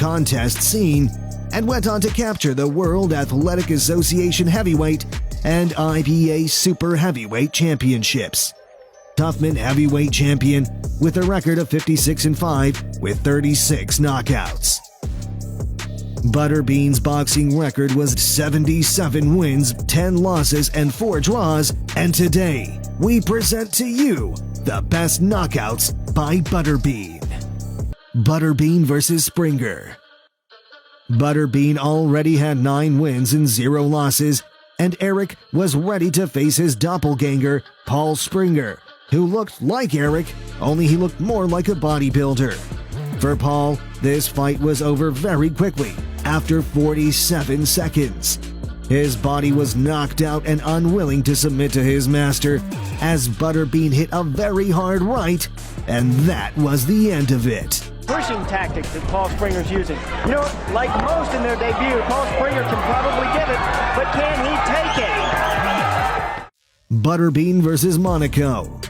contest scene and went on to capture the World Athletic Association Heavyweight and IPA Super Heavyweight Championships. Toughman Heavyweight Champion with a record of 56-5 with 36 knockouts. Butterbean's boxing record was 77 wins, 10 losses, and 4 draws, and today we present to you the best knockouts by Butterbean. Butterbean vs. Springer. Butterbean already had 9 wins and 0 losses, and Eric was ready to face his doppelganger, Paul Springer, who looked like Eric, only he looked more like a bodybuilder. For Paul, this fight was over very quickly, after 47 seconds. His body was knocked out and unwilling to submit to his master, as Butterbean hit a very hard right, and that was the end of it. Pushing tactics that Paul Springer's using. You know, like most in their debut, Paul Springer can probably give it, but can he take it? Butterbean vs. Monaco.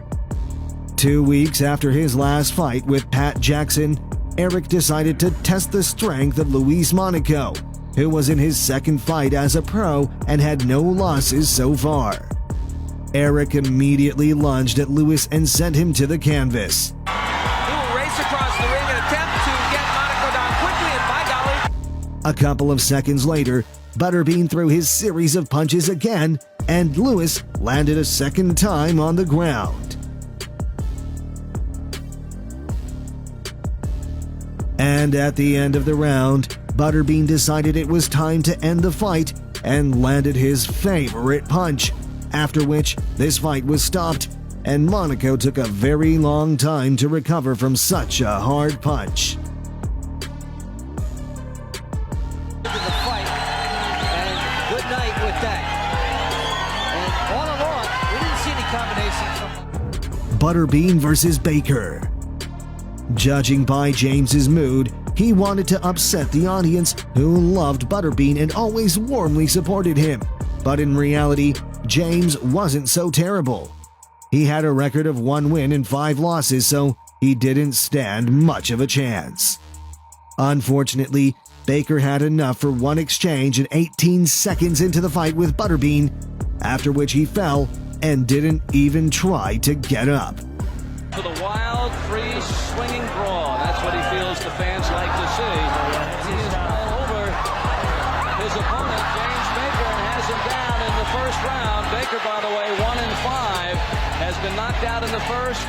2 weeks after his last fight with Pat Jackson, Eric decided to test the strength of Luis Monaco, who was in his second fight as a pro and had no losses so far. Eric immediately lunged at Luis and sent him to the canvas. He will race across the ring and attempt to get Monaco down quickly, and by golly. A couple of seconds later, Butterbean threw his series of punches again, and Luis landed a second time on the ground. And at the end of the round, Butterbean decided it was time to end the fight and landed his favorite punch, after which this fight was stopped and Monaco took a very long time to recover from such a hard punch. The fight, and good night with that. And all along, we didn't see any combinations. Butterbean vs. Baker. Judging by James's mood, he wanted to upset the audience who loved Butterbean and always warmly supported him. But in reality, James wasn't so terrible. He had a record of 1 win and 5 losses, so he didn't stand much of a chance. Unfortunately, Baker had enough for one exchange and 18 seconds into the fight with Butterbean, after which he fell and didn't even try to get up. For the wild, free, swinging brawl. That's what he feels the fans like to see. He is all over his opponent, James Baker, and has him down in the first round. Baker, by the way, 1-5, has been knocked out in the first.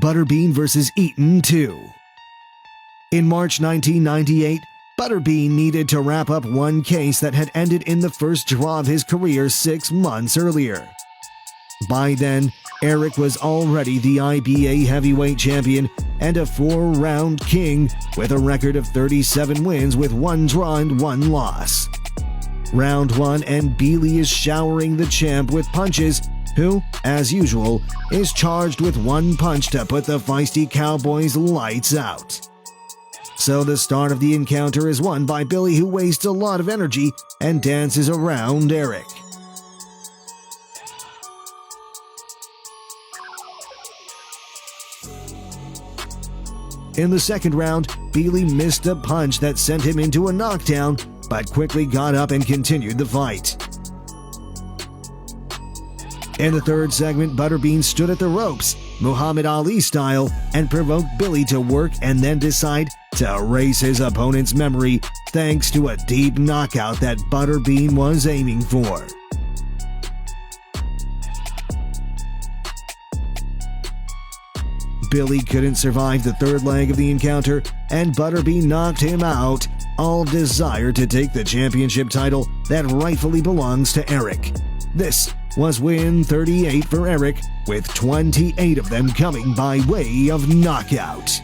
Butterbean vs. Eaton 2. In March 1998, Butterbean needed to wrap up one case that had ended in the first draw of his career 6 months earlier. By then, Eric was already the IBA heavyweight champion and a 4-round king with a record of 37 wins with 1 draw and 1 loss. Round 1, and Bealey is showering the champ with punches, who, as usual, is charged with 1 punch to put the feisty Cowboys' lights out. So the start of the encounter is won by Billy, who wastes a lot of energy and dances around Eric. In the second round, Bealey missed a punch that sent him into a knockdown, but quickly got up and continued the fight. In the third segment, Butterbean stood at the ropes, Muhammad Ali style, and provoked Billy to work and then decide to erase his opponent's memory thanks to a deep knockout that Butterbean was aiming for. Billy couldn't survive the third leg of the encounter, and Butterbean knocked him out, all desire to take the championship title that rightfully belongs to Eric. This was win 38 for Eric, with 28 of them coming by way of knockout.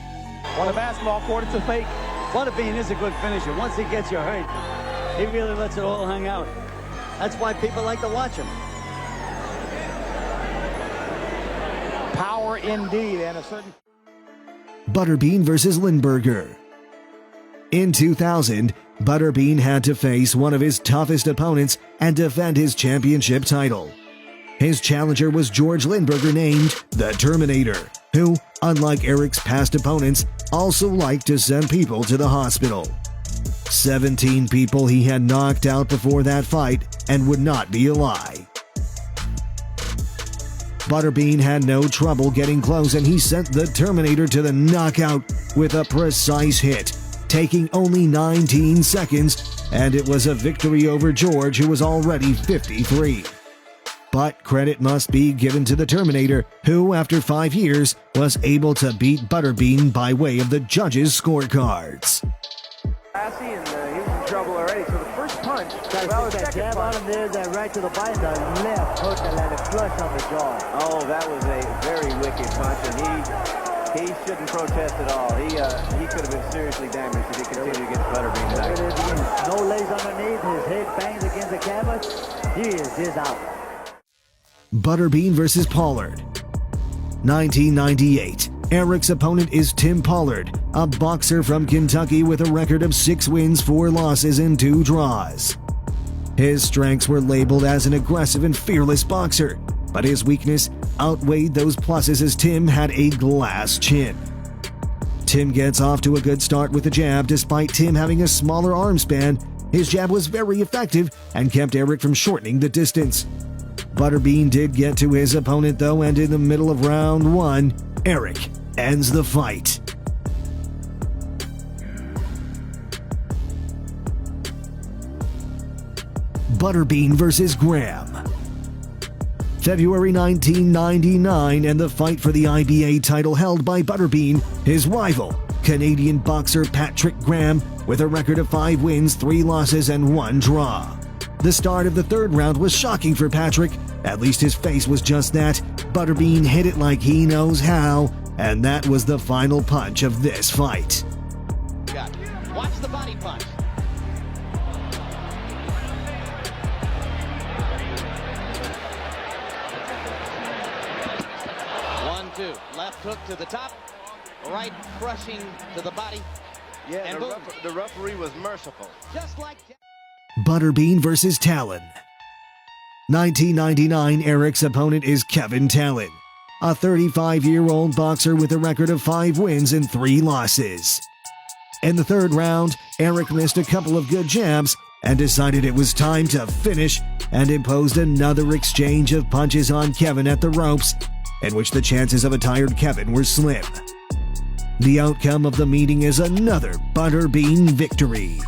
On a basketball court, it's a fake. Butterbean is a good finisher. Once he gets you hurt, he really lets it all hang out. That's why people like to watch him. Power indeed, and a certain... Butterbean vs. Lindberger. In 2000, Butterbean had to face one of his toughest opponents and defend his championship title. His challenger was George Lindberger, named the Terminator, who, unlike Eric's past opponents, also liked to send people to the hospital. 17 people he had knocked out before that fight and would not be a lie. Butterbean had no trouble getting close, and he sent the Terminator to the knockout with a precise hit, taking only 19 seconds, and it was a victory over George, who was already 53. But credit must be given to the Terminator, who, after 5 years, was able to beat Butterbean by way of the judges' scorecards. Classy, and he was in trouble already. So the first punch, Well, that jab on him there, that right to the bite, the left hook that let it flush on the jaw. oh, that was a very wicked punch, and he shouldn't protest at all. He could have been seriously damaged if he continued against Butterbean There back. it is again. No legs underneath, his head bangs against the canvas. He's out. Butterbean versus Pollard. 1998. Eric's opponent is Tim Pollard, a boxer from Kentucky with a record of 6 wins, 4 losses, and 2 draws. His strengths were labeled as an aggressive and fearless boxer, but his weakness outweighed those pluses as Tim had a glass chin. Tim gets off to a good start with the jab. Despite Tim having a smaller arm span, his jab was very effective and kept Eric from shortening the distance. Butterbean did get to his opponent though, and in the middle of round 1, Eric ends the fight. Butterbean versus Graham. February 1999, and the fight for the IBA title held by Butterbean, his rival, Canadian boxer Patrick Graham, with a record of 5 wins, 3 losses, and 1 draw. The start of the 3rd round was shocking for Patrick. At least his face was just that. Butterbean hit it like he knows how, and that was the final punch of this fight. Watch the body punch. One, two. Left hook to the top. Right crushing to the body. Yeah, And the referee was merciful. Just like Butterbean versus Talon. 1999, Eric's opponent is Kevin Talon, a 35-year-old boxer with a record of 5 wins and 3 losses. In the 3rd round, Eric missed a couple of good jabs and decided it was time to finish, and imposed another exchange of punches on Kevin at the ropes, in which the chances of a tired Kevin were slim. The outcome of the meeting is another Butterbean victory.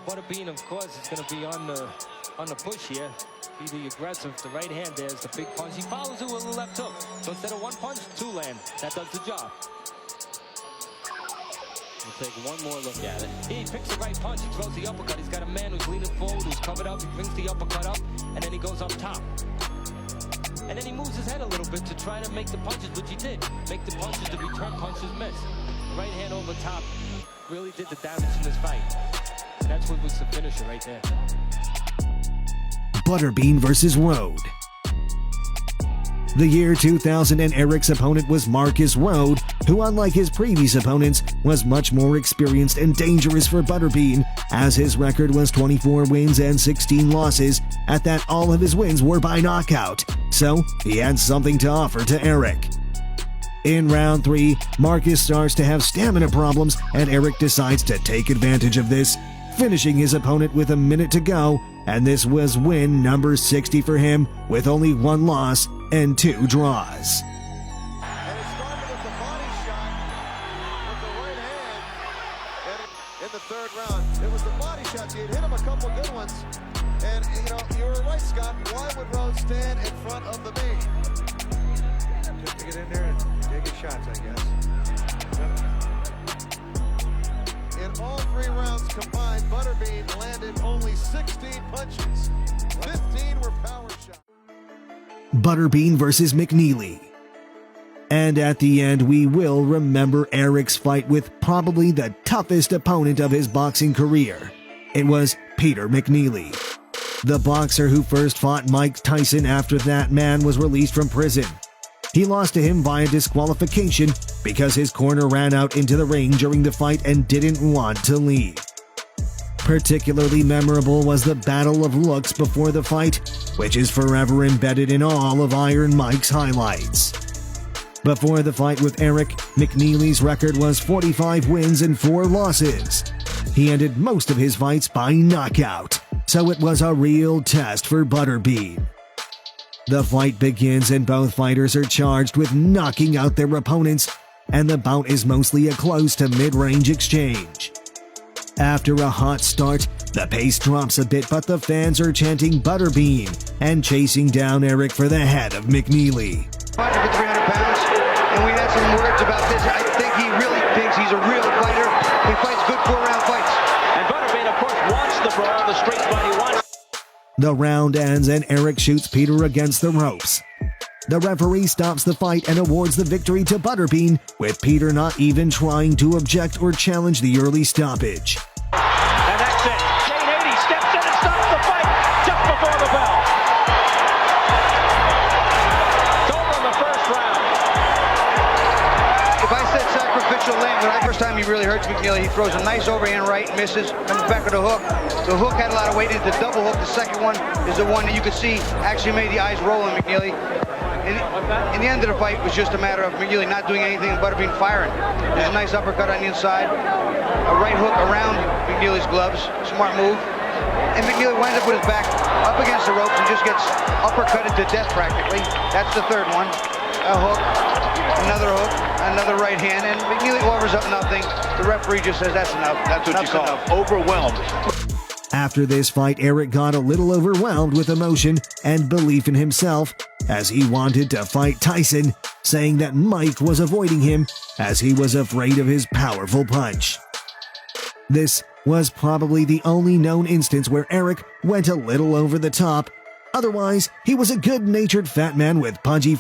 Butterbean, of course, is going to be on the push here. Be the aggressive. The right hand there's the big punch. He follows it with a left hook. So instead of 1 punch, 2 land. That does the job. We'll take one more look at it. He picks the right punch. He throws the uppercut. He's got a man who's leaning forward, who's covered up. He brings the uppercut up, and then he goes up top. And then he moves his head a little bit to try to make the punches, which he did. Make the punches, the return punches miss. The right hand over top really did the damage in this fight. That's what was the finisher right there. Butterbean versus Rode. The year 2000, and Eric's opponent was Marcus Rode, who, unlike his previous opponents, was much more experienced and dangerous for Butterbean, as his record was 24 wins and 16 losses. At that, all of his wins were by knockout, so he had something to offer to Eric. In round 3, Marcus starts to have stamina problems, and Eric decides to take advantage of this, finishing his opponent with a minute to go, and this was win number 60 for him, with only 1 loss and 2 draws. And it started with the body shot with the right hand. And in the 3rd round, it was the body shots. He had hit him a couple good ones. And, you were right, Scott. Why would Rhodes stand in front of the knee? Just to get in there and take his shots, I guess. In all 3 rounds combined, Butterbean landed only 16 punches. 15 were power shots. Butterbean versus McNeely. And at the end, we will remember Eric's fight with probably the toughest opponent of his boxing career. It was Peter McNeely, the boxer who first fought Mike Tyson after that man was released from prison. He lost to him via disqualification because his corner ran out into the ring during the fight and didn't want to leave. Particularly memorable was the battle of looks before the fight, which is forever embedded in all of Iron Mike's highlights. Before the fight with Eric, McNeely's record was 45 wins and 4 losses. He ended most of his fights by knockout, so it was a real test for Butterbean. The fight begins and both fighters are charged with knocking out their opponents, and the bout is mostly a close to mid-range exchange. After a hot start, the pace drops a bit, but the fans are chanting Butterbean and chasing down Eric for the head of McNeely. Fighter for 300 pounds, and we had some words about this. I think he really thinks he's a real fighter. He fights good 4-round fights. And Butterbean, of course, wants the brawl, the straight fight. He wants. The round ends and Eric shoots Peter against the ropes. The referee stops the fight and awards the victory to Butterbean, with Peter not even trying to object or challenge the early stoppage. And that's it. Shane Hades steps in and stops the fight just before the bell. It's over in the first round. If I said sacrificial lamb, the first time he really hurts McNeely, he throws a nice overhand right, misses, comes back with a hook. The hook had a lot of weight into the double hook. The second one is the one that you could see actually made the eyes roll on McNeely. In the end of the fight, it was just a matter of McNeely not doing anything and Butterbean firing. There's a nice uppercut on the inside, a right hook around McNeely's gloves, smart move. And McNeely winds up with his back up against the ropes and just gets uppercutted to death practically. That's the third one. A hook, another right hand, and McNeely offers up nothing. The referee just says that's enough. That's what you call overwhelmed. After this fight, Eric got a little overwhelmed with emotion and belief in himself as he wanted to fight Tyson, saying that Mike was avoiding him as he was afraid of his powerful punch. This was probably the only known instance where Eric went a little over the top. Otherwise, he was a good-natured fat man with pudgy